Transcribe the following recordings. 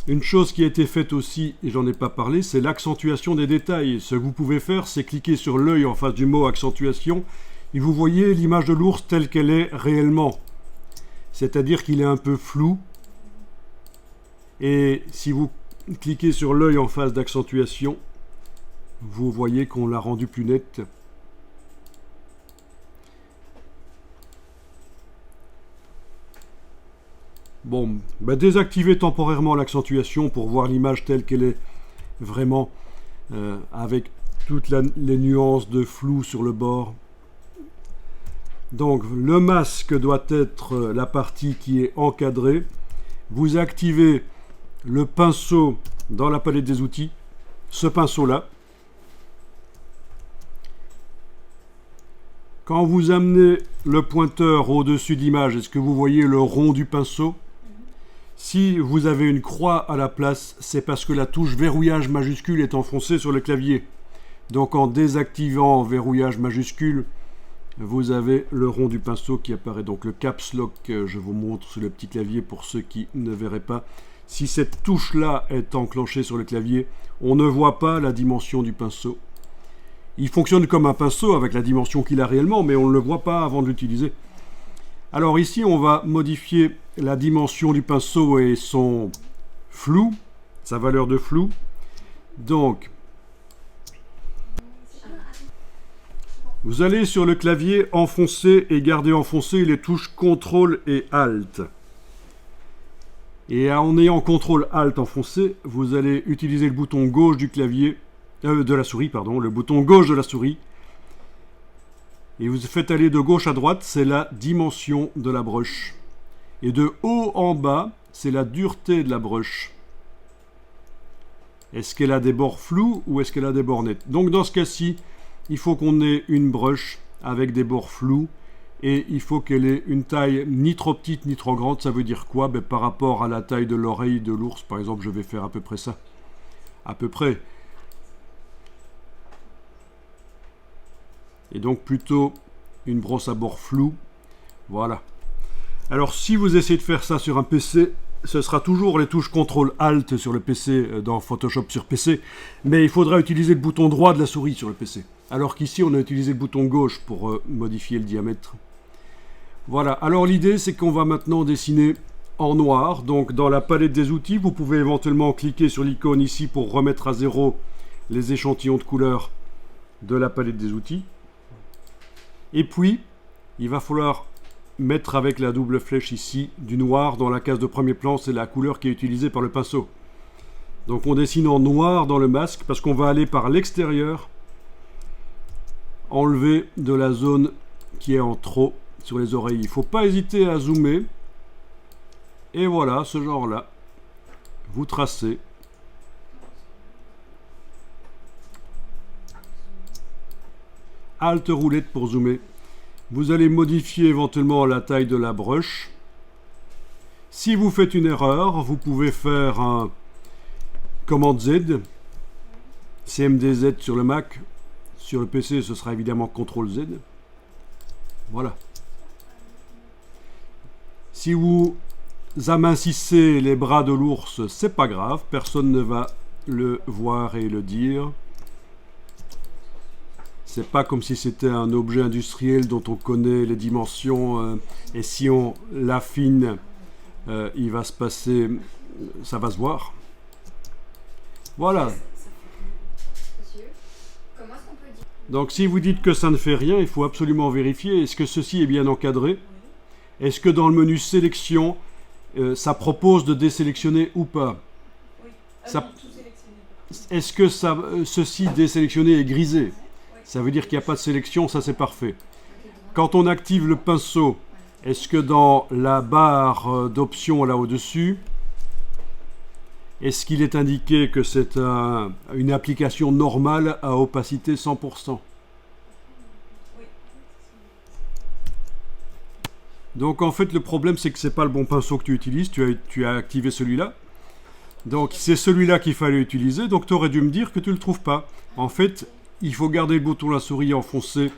Une chose qui a été faite aussi, et j'en ai pas parlé, c'est l'accentuation des détails. Ce que vous pouvez faire, c'est cliquer sur l'œil en face du mot accentuation, et vous voyez l'image de l'ours telle qu'elle est réellement. C'est-à-dire qu'il est un peu flou. Et si vous cliquez sur l'œil en face d'accentuation, vous voyez qu'on l'a rendu plus net. Bon, désactivez temporairement l'accentuation pour voir l'image telle qu'elle est vraiment, avec toutes les nuances de flou sur le bord. Donc le masque doit être la partie qui est encadrée. Vous activez le pinceau dans la palette des outils, ce pinceau-là. Quand vous amenez le pointeur au-dessus de l'image, est-ce que vous voyez le rond du pinceau? Si vous avez une croix à la place, c'est parce que la touche verrouillage majuscule est enfoncée sur le clavier. Donc en désactivant verrouillage majuscule, vous avez le rond du pinceau qui apparaît. Donc le caps lock, je vous montre sur le petit clavier pour ceux qui ne verraient pas. Si cette touche-là est enclenchée sur le clavier, on ne voit pas la dimension du pinceau. Il fonctionne comme un pinceau avec la dimension qu'il a réellement, mais on ne le voit pas avant de l'utiliser. Alors ici, on va modifier la dimension du pinceau et son flou, sa valeur de flou. Donc, vous allez sur le clavier enfoncer et garder enfoncé les touches CTRL et ALT. Et en ayant CTRL ALT enfoncé, vous allez utiliser le bouton gauche du clavier, de la souris, pardon, le bouton gauche de la souris. Et vous faites aller de gauche à droite, c'est la dimension de la brush. Et de haut en bas, c'est la dureté de la brush. Est-ce qu'elle a des bords flous ou est-ce qu'elle a des bords nets? Donc dans ce cas-ci, il faut qu'on ait une brush avec des bords flous et il faut qu'elle ait une taille ni trop petite ni trop grande. Ça veut dire quoi? Par rapport à la taille de l'oreille de l'ours, par exemple, je vais faire à peu près ça. À peu près. Et donc plutôt une brosse à bord flou. Voilà. Alors si vous essayez de faire ça sur un PC, ce sera toujours les touches CTRL ALT sur le PC dans Photoshop sur PC, mais il faudra utiliser le bouton droit de la souris sur le PC. Alors qu'ici on a utilisé le bouton gauche pour modifier le diamètre. Voilà. Alors l'idée c'est qu'on va maintenant dessiner en noir. Donc dans la palette des outils, vous pouvez éventuellement cliquer sur l'icône ici pour remettre à zéro les échantillons de couleurs de la palette des outils. Et puis, il va falloir mettre avec la double flèche ici du noir dans la case de premier plan, c'est la couleur qui est utilisée par le pinceau. Donc on dessine en noir dans le masque parce qu'on va aller par l'extérieur, enlever de la zone qui est en trop sur les oreilles. Il ne faut pas hésiter à zoomer. Et voilà, ce genre-là, vous tracez. Alt roulette pour zoomer. Vous allez modifier éventuellement la taille de la brush. Si vous faites une erreur, vous pouvez faire un commande Z, CMDZ sur le Mac. Sur le PC, ce sera évidemment CTRL Z. Voilà. Si vous amincissez les bras de l'ours, c'est pas grave, personne ne va le voir et le dire. C'est pas comme si c'était un objet industriel dont on connaît les dimensions et si on l'affine, il va se passer, ça va se voir. Voilà. Donc si vous dites que ça ne fait rien, il faut absolument vérifier. Est-ce que ceci est bien encadré? Est-ce que dans le menu sélection, ça propose de désélectionner ou pas? Est-ce que ceci désélectionné est grisé? Ça veut dire qu'il n'y a pas de sélection, ça c'est parfait. Quand on active le pinceau, est-ce que dans la barre d'options là au-dessus, est-ce qu'il est indiqué que c'est une application normale à opacité 100%? Donc en fait le problème c'est que c'est pas le bon pinceau que tu utilises, tu as activé celui-là. Donc c'est celui-là qu'il fallait utiliser, donc tu aurais dû me dire que tu ne le trouves pas. En fait, il faut garder le bouton de la souris enfoncé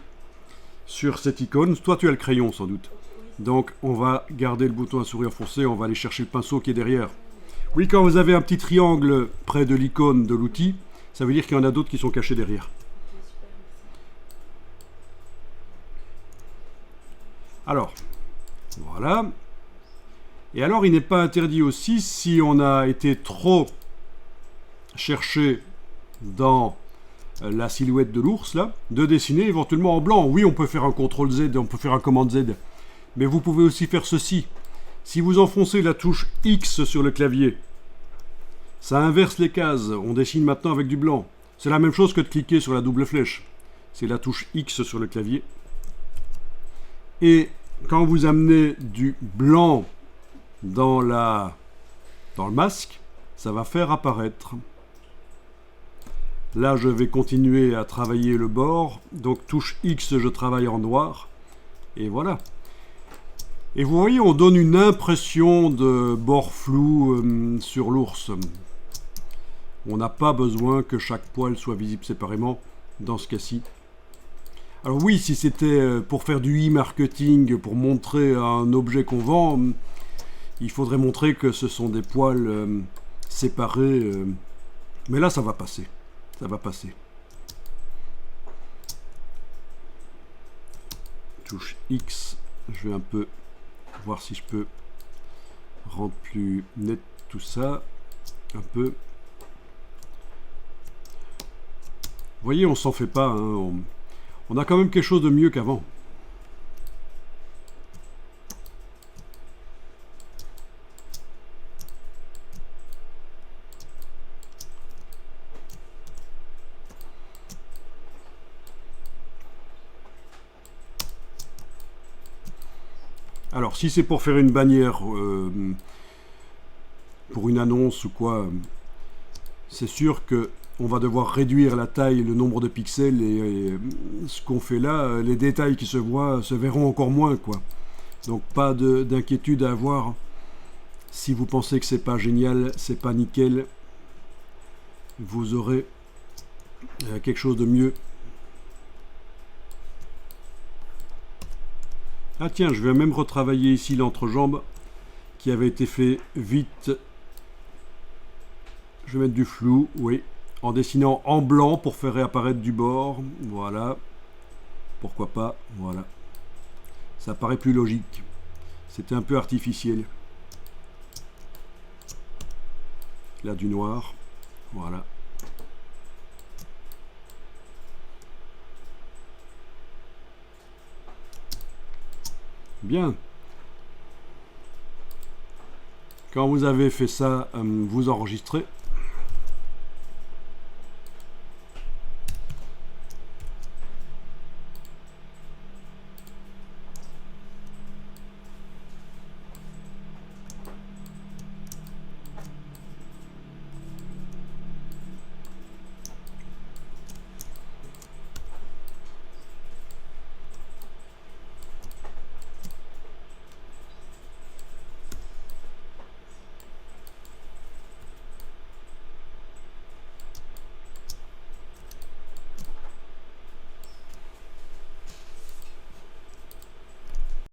sur cette icône. Toi, tu as le crayon sans doute. Donc, on va garder le bouton de la souris enfoncé. On va aller chercher le pinceau qui est derrière. Oui, quand vous avez un petit triangle près de l'icône de l'outil, ça veut dire qu'il y en a d'autres qui sont cachés derrière. Alors, voilà. Et alors, il n'est pas interdit aussi, si on a été trop cherché dans la silhouette de l'ours, là, de dessiner éventuellement en blanc. Oui, on peut faire un CTRL-Z, on peut faire un commande-Z. Mais vous pouvez aussi faire ceci. Si vous enfoncez la touche X sur le clavier, ça inverse les cases. On dessine maintenant avec du blanc. C'est la même chose que de cliquer sur la double flèche. C'est la touche X sur le clavier. Et quand vous amenez du blanc dans le masque, ça va faire apparaître. Là, je vais continuer à travailler le bord. Donc, touche X, je travaille en noir. Et voilà. Et vous voyez, on donne une impression de bord flou sur l'ours. On n'a pas besoin que chaque poil soit visible séparément dans ce cas-ci. Alors oui, si c'était pour faire du e-marketing, pour montrer un objet qu'on vend, il faudrait montrer que ce sont des poils séparés. Mais là, ça va passer. Ça va passer. Touche X, je vais un peu voir si je peux rendre plus net tout ça. Un peu. Vous voyez, on s'en fait pas. Hein, on a quand même quelque chose de mieux qu'avant. Alors, si c'est pour faire une bannière, pour une annonce ou quoi, c'est sûr que on va devoir réduire la taille, le nombre de pixels, et ce qu'on fait là, les détails qui se voient se verront encore moins, quoi. Donc pas d'inquiétude à avoir. Si vous pensez que c'est pas génial, c'est pas nickel, vous aurez quelque chose de mieux. Ah tiens, je vais même retravailler ici l'entrejambe qui avait été fait vite. Je vais mettre du flou, oui, en dessinant en blanc pour faire réapparaître du bord. Voilà, pourquoi pas, voilà. Ça paraît plus logique. C'était un peu artificiel. Là, du noir, voilà. Bien. Quand vous avez fait ça, vous enregistrez.